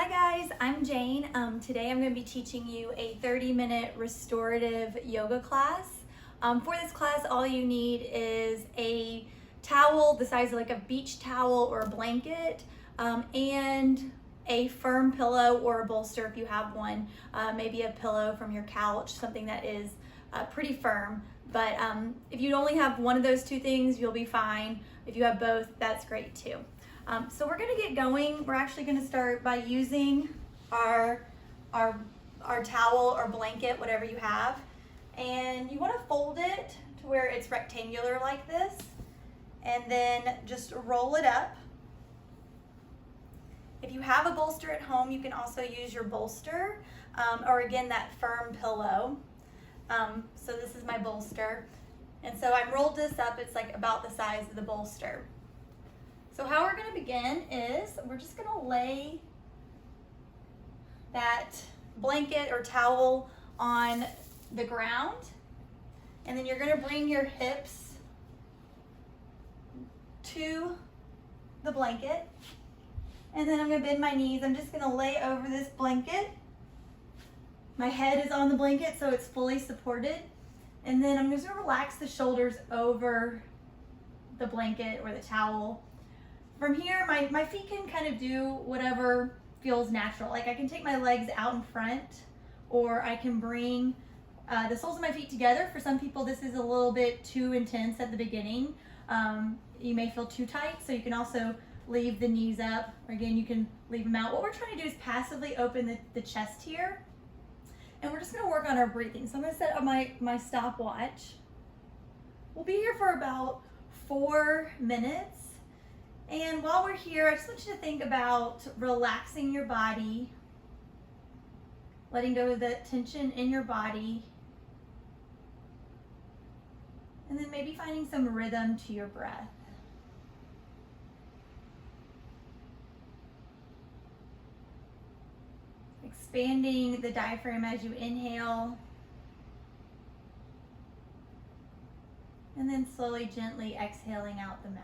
Hi guys, I'm Jane. Today I'm going to be teaching you a 30-minute restorative yoga class. For this class, all you need is a towel the size of like a beach towel or a blanket, and a firm pillow or a bolster if you have one, maybe a pillow from your couch, something that is pretty firm. But if you only have one of those two things, you'll be fine. If you have both, that's great too. So we're gonna get going. We're actually gonna start by using our towel or blanket, whatever you have. And you wanna fold it to where it's rectangular like this, and then just roll it up. If you have a bolster at home, you can also use your bolster, or again, that firm pillow. So this is my bolster. And so I rolled this up, it's like about the size of the bolster. So how we're gonna begin is we're just gonna lay that blanket or towel on the ground, and then you're gonna bring your hips to the blanket, and then I'm gonna bend my knees. I'm just gonna lay over this blanket. My head is on the blanket so it's fully supported, and then I'm just gonna relax the shoulders over the blanket or the towel. From here, my feet can kind of do whatever feels natural. Like I can take my legs out in front, or I can bring the soles of my feet together. For some people, this is a little bit too intense at the beginning. You may feel too tight, so you can also leave the knees up, or again, you can leave them out. What we're trying to do is passively open the chest here, and we're just gonna work on our breathing. So I'm gonna set up my stopwatch. We'll be here for about 4 minutes. And while we're here, I just want you to think about relaxing your body, letting go of the tension in your body, and then maybe finding some rhythm to your breath. Expanding the diaphragm as you inhale, and then slowly, gently exhaling out the mouth.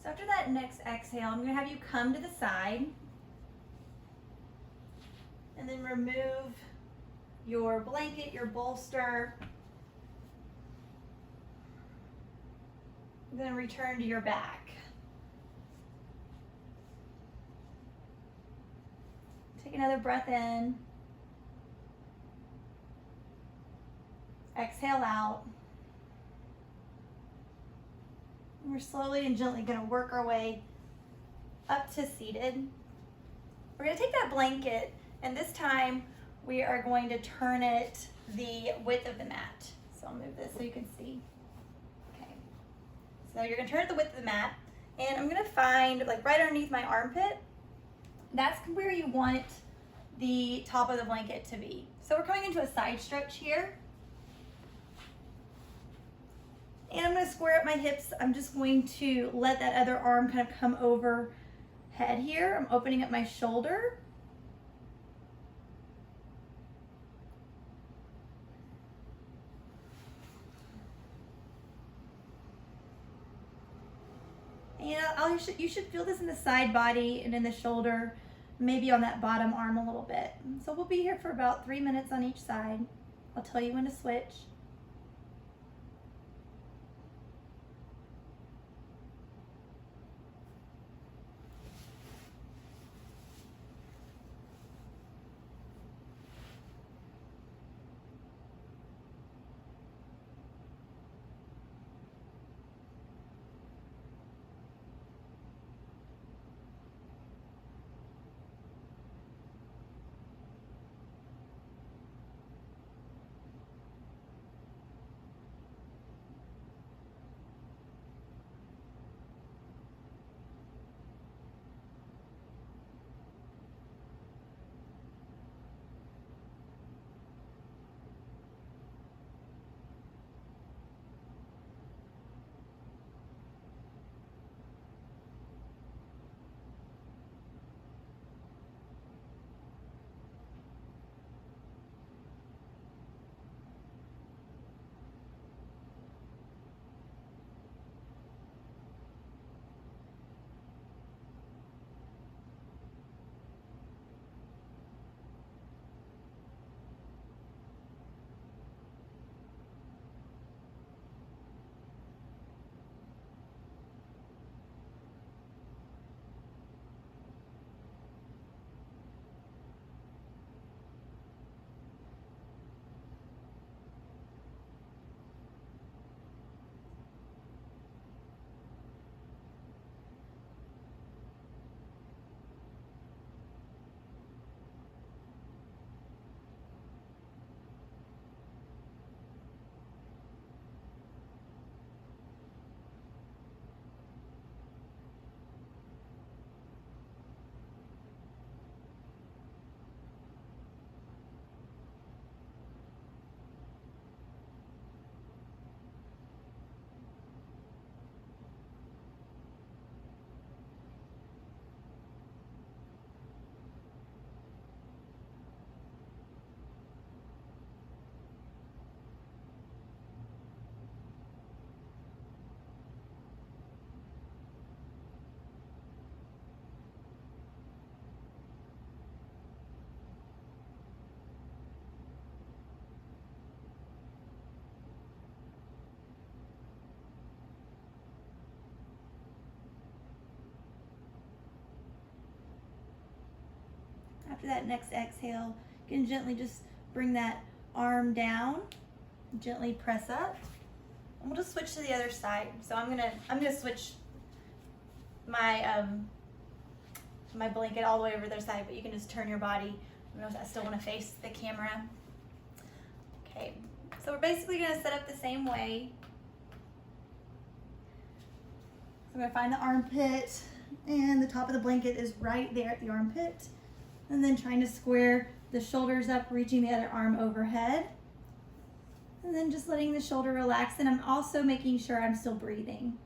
So after that next exhale, I'm gonna have you come to the side and then remove your blanket, your bolster. Then return to your back. Take another breath in. Exhale out. And we're slowly and gently going to work our way up to seated. We're going to take that blanket, and this time we are going to turn it the width of the mat. So I'll move this so you can see. Okay. So you're going to turn it the width of the mat, and I'm going to find, like right underneath my armpit, that's where you want the top of the blanket to be. So we're coming into a side stretch here. And I'm going to square up my hips. I'm just going to let that other arm kind of come overhead here. I'm opening up my shoulder. And you should feel this in the side body and in the shoulder, maybe on that bottom arm a little bit. So we'll be here for about 3 minutes on each side. I'll tell you when to switch. After that next exhale, you can gently just bring that arm down, gently press up, and we'll just switch to the other side. So I'm gonna switch my my blanket all the way over the other side, but you can just turn your body. I still want to face the camera. Okay, so we're basically gonna set up the same way. So I'm gonna find the armpit, and the top of the blanket is right there at the armpit. And then trying to square the shoulders up, reaching the other arm overhead. And then just letting the shoulder relax. And I'm also making sure I'm still breathing.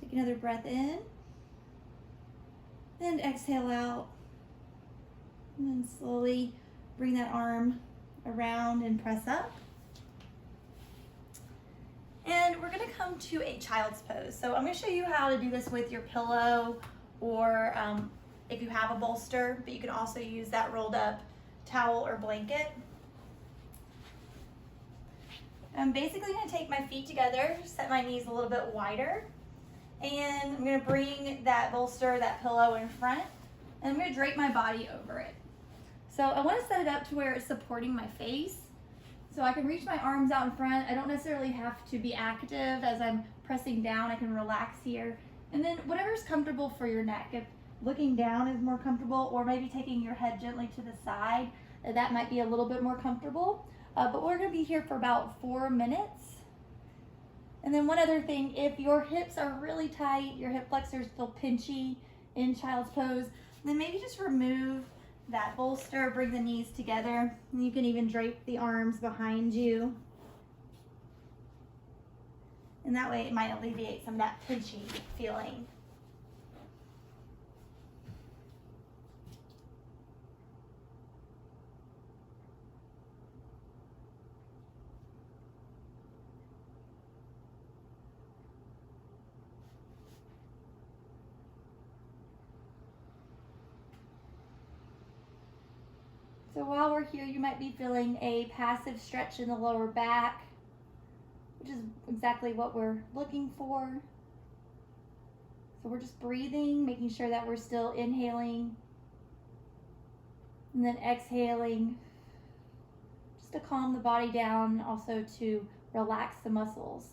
Take another breath in. And exhale out. And then slowly bring that arm around and press up. And we're gonna come to a child's pose. So I'm gonna show you how to do this with your pillow or if you have a bolster, but you can also use that rolled up towel or blanket. I'm basically gonna take my feet together, set my knees a little bit wider, and I'm gonna bring that bolster, that pillow in front, and I'm gonna drape my body over it. So I wanna set it up to where it's supporting my face. So I can reach my arms out in front. I don't necessarily have to be active as I'm pressing down. I can relax here. And then whatever's comfortable for your neck. If looking down is more comfortable, or maybe taking your head gently to the side, that might be a little bit more comfortable. But we're gonna be here for about 4 minutes. And then one other thing, if your hips are really tight, your hip flexors feel pinchy in child's pose, then maybe just remove that bolster, bring the knees together, and you can even drape the arms behind you. And that way it might alleviate some of that pinchy feeling. So while we're here, you might be feeling a passive stretch in the lower back, which is exactly what we're looking for. So we're just breathing, making sure that we're still inhaling and then exhaling, just to calm the body down, also to relax the muscles.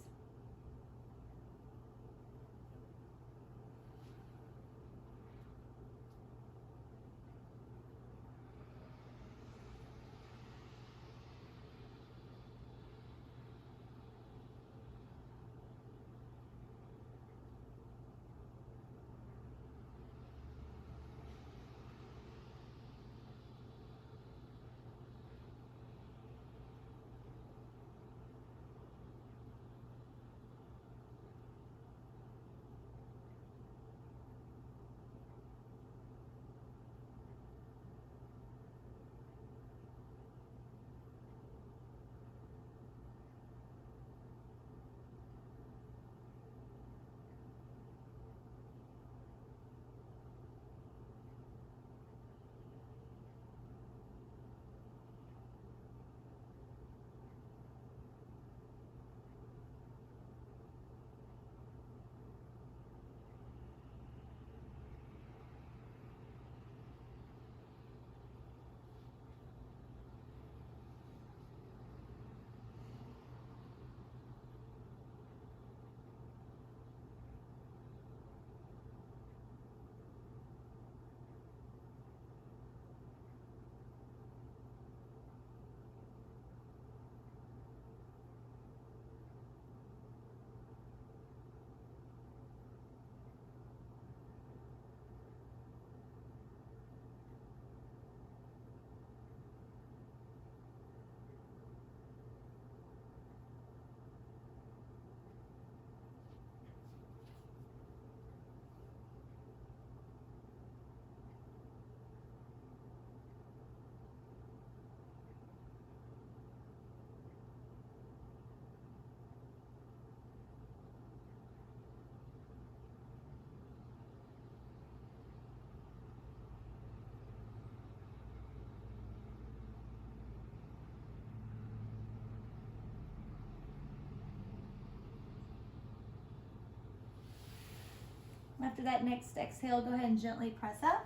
After that next exhale, go ahead and gently press up.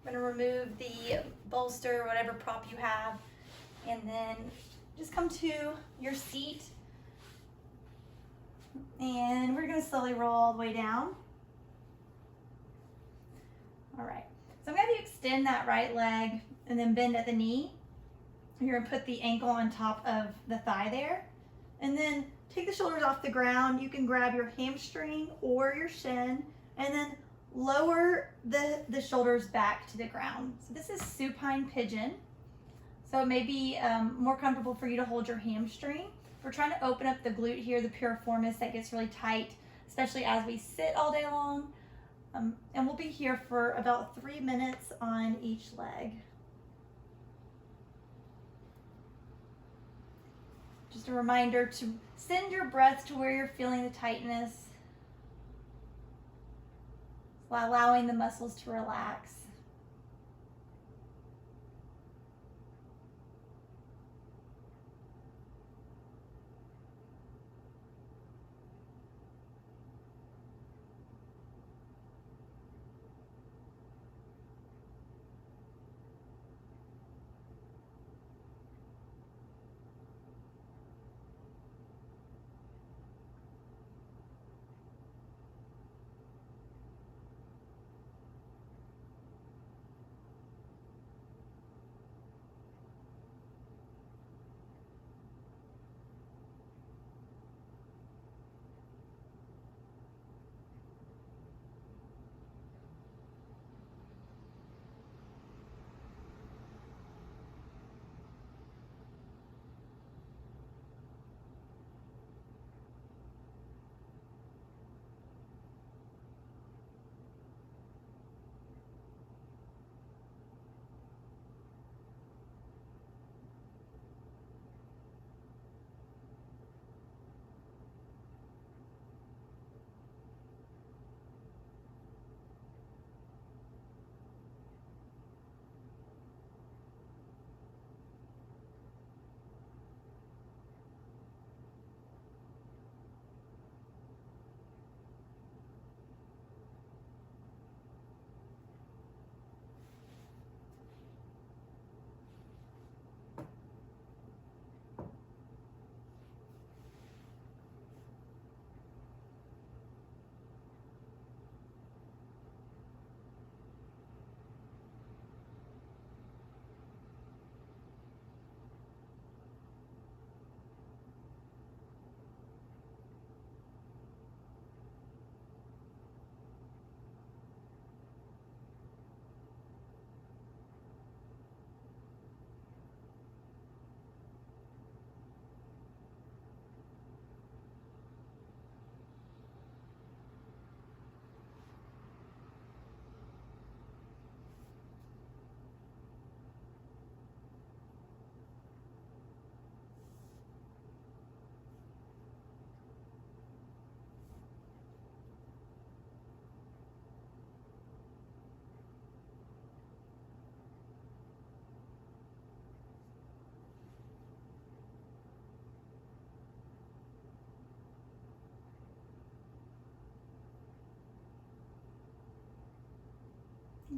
I'm gonna remove the bolster, whatever prop you have, and then just come to your seat. And we're gonna slowly roll all the way down. All right, so I'm gonna have you extend that right leg and then bend at the knee. You're gonna put the ankle on top of the thigh there. And then take the shoulders off the ground. You can grab your hamstring or your shin and then lower the shoulders back to the ground. So this is supine pigeon. So it may be more comfortable for you to hold your hamstring. We're trying to open up the glute here, the piriformis that gets really tight especially as we sit all day long. And we'll be here for about 3 minutes on each leg. Just a reminder to send your breath to where you're feeling the tightness, while allowing the muscles to relax.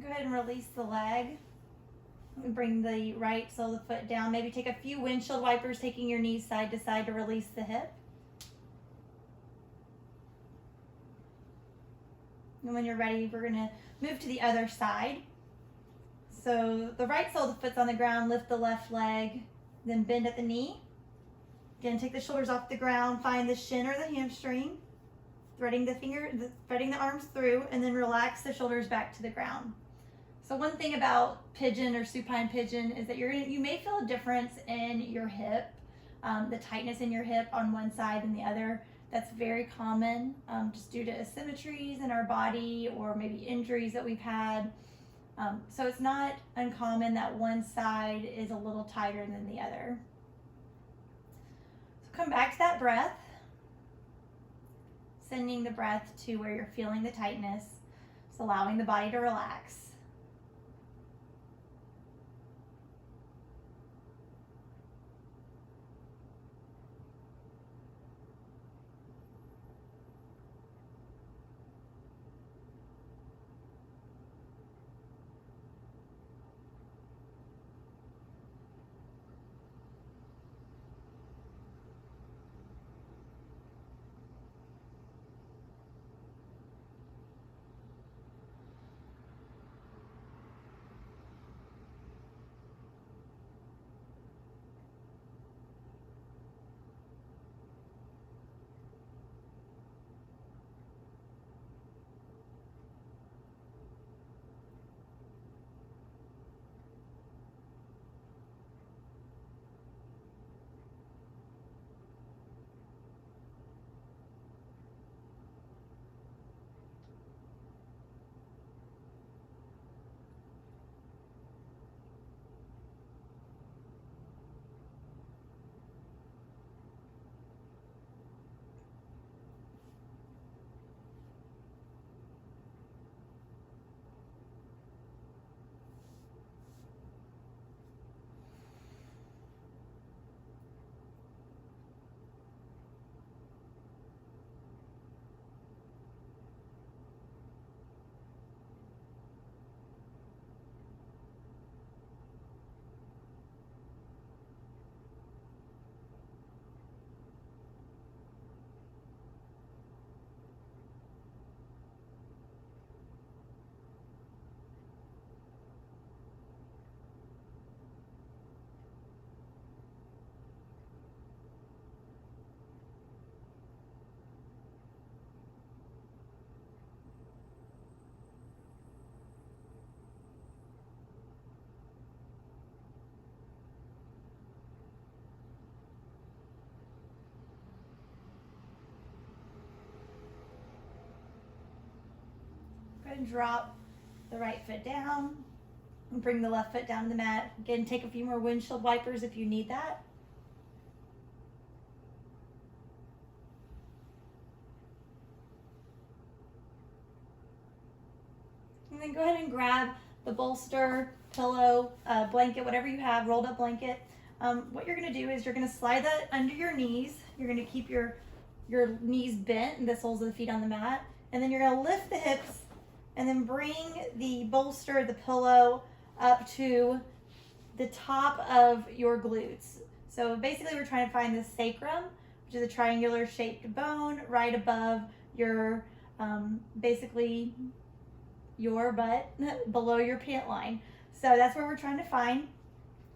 Go ahead and release the leg. Bring the right sole of the foot down. Maybe take a few windshield wipers, taking your knees side to side to release the hip. And when you're ready, we're going to move to the other side. So the right sole of the foot's on the ground, lift the left leg, then bend at the knee. Again, take the shoulders off the ground, find the shin or the hamstring, threading the arms through, and then relax the shoulders back to the ground. So one thing about pigeon or supine pigeon is that you may feel a difference in your hip, the tightness in your hip on one side and the other. That's very common, just due to asymmetries in our body or maybe injuries that we've had. So it's not uncommon that one side is a little tighter than the other. So come back to that breath, sending the breath to where you're feeling the tightness, just allowing the body to relax. and drop the right foot down and bring the left foot down to the mat. Again, take a few more windshield wipers if you need that. And then go ahead and grab the bolster, pillow, blanket, whatever you have, rolled up blanket. What you're gonna do is you're gonna slide that under your knees. You're gonna keep your knees bent and the soles of the feet on the mat. And then you're gonna lift the hips and then bring the bolster, the pillow, up to the top of your glutes. So basically we're trying to find the sacrum, which is a triangular shaped bone right above your, basically your butt, below your pant line. So that's where we're trying to find.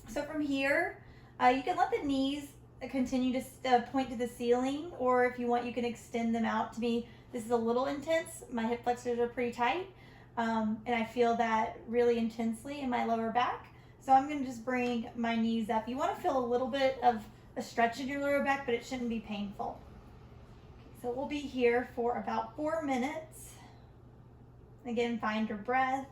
So from here, you can let the knees continue to point to the ceiling, or if you want, you can extend them out. To me, this is a little intense. My hip flexors are pretty tight, and I feel that really intensely in my lower back. So I'm gonna just bring my knees up. You wanna feel a little bit of a stretch in your lower back, but it shouldn't be painful. So we'll be here for about 4 minutes. Again, find your breath.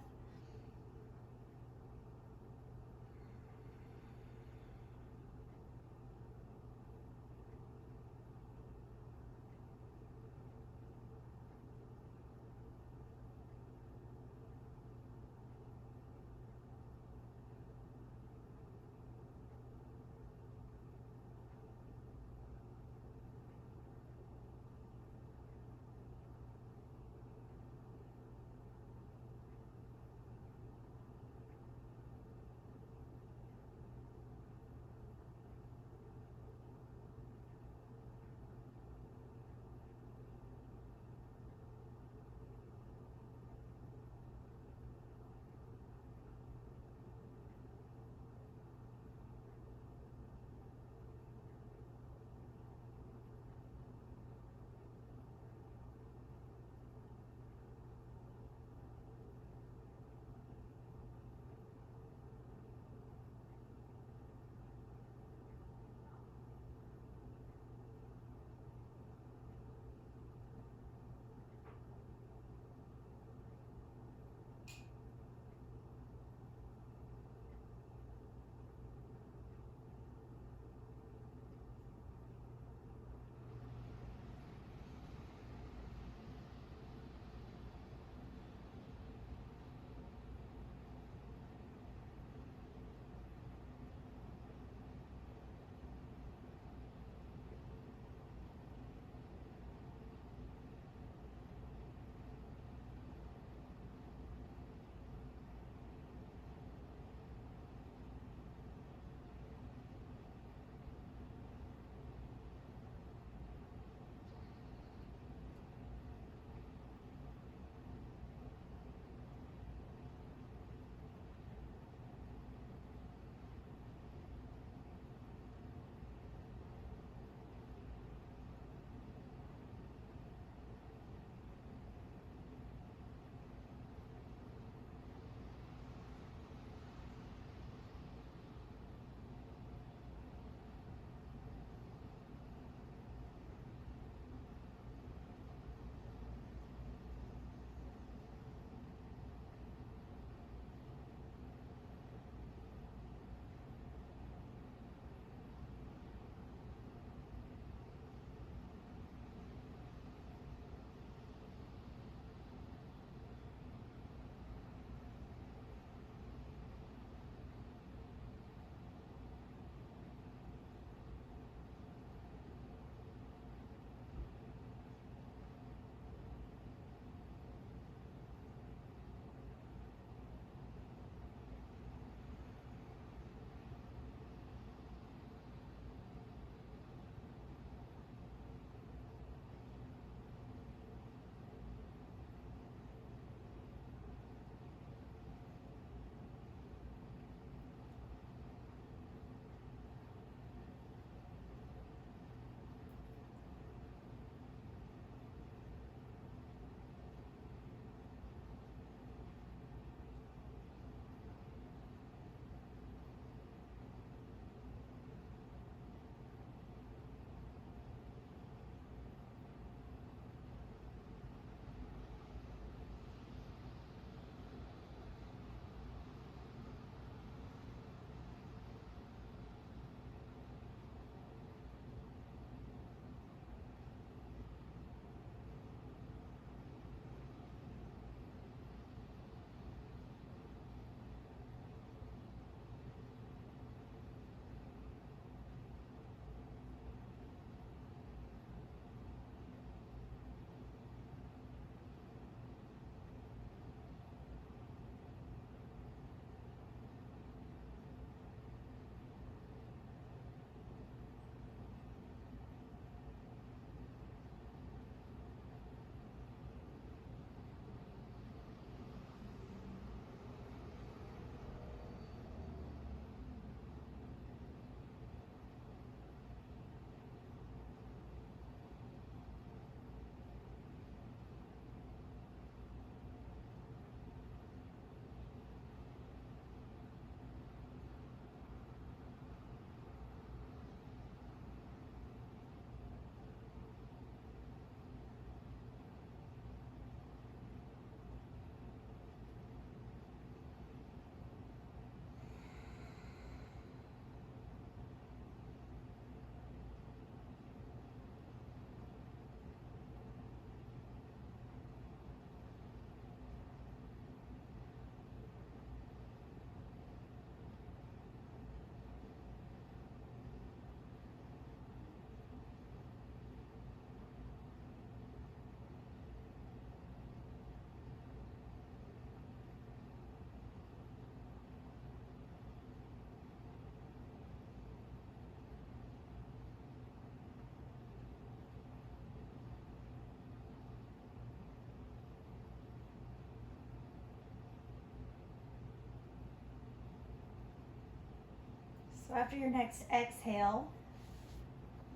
So after your next exhale,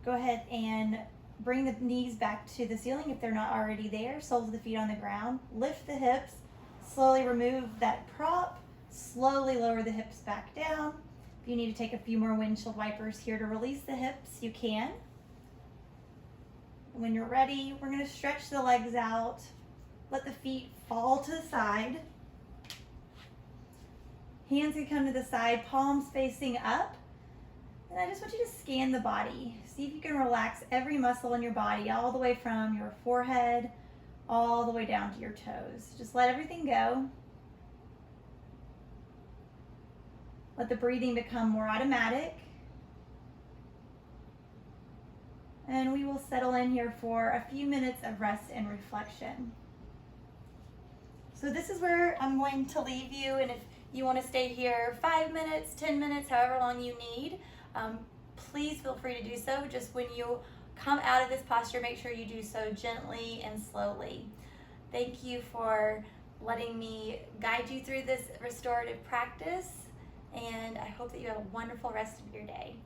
go ahead and bring the knees back to the ceiling if they're not already there. Soles of the feet on the ground. Lift the hips. Slowly remove that prop. Slowly lower the hips back down. If you need to take a few more windshield wipers here to release the hips, you can. When you're ready, we're going to stretch the legs out. Let the feet fall to the side. Hands can come to the side, palms facing up. And I just want you to scan the body. See if you can relax every muscle in your body, all the way from your forehead, all the way down to your toes. Just let everything go. Let the breathing become more automatic. And we will settle in here for a few minutes of rest and reflection. So this is where I'm going to leave you, and if you want to stay here 5 minutes, 10 minutes, however long you need, please feel free to do so. Just when you come out of this posture, make sure you do so gently and slowly. Thank you for letting me guide you through this restorative practice, and I hope that you have a wonderful rest of your day.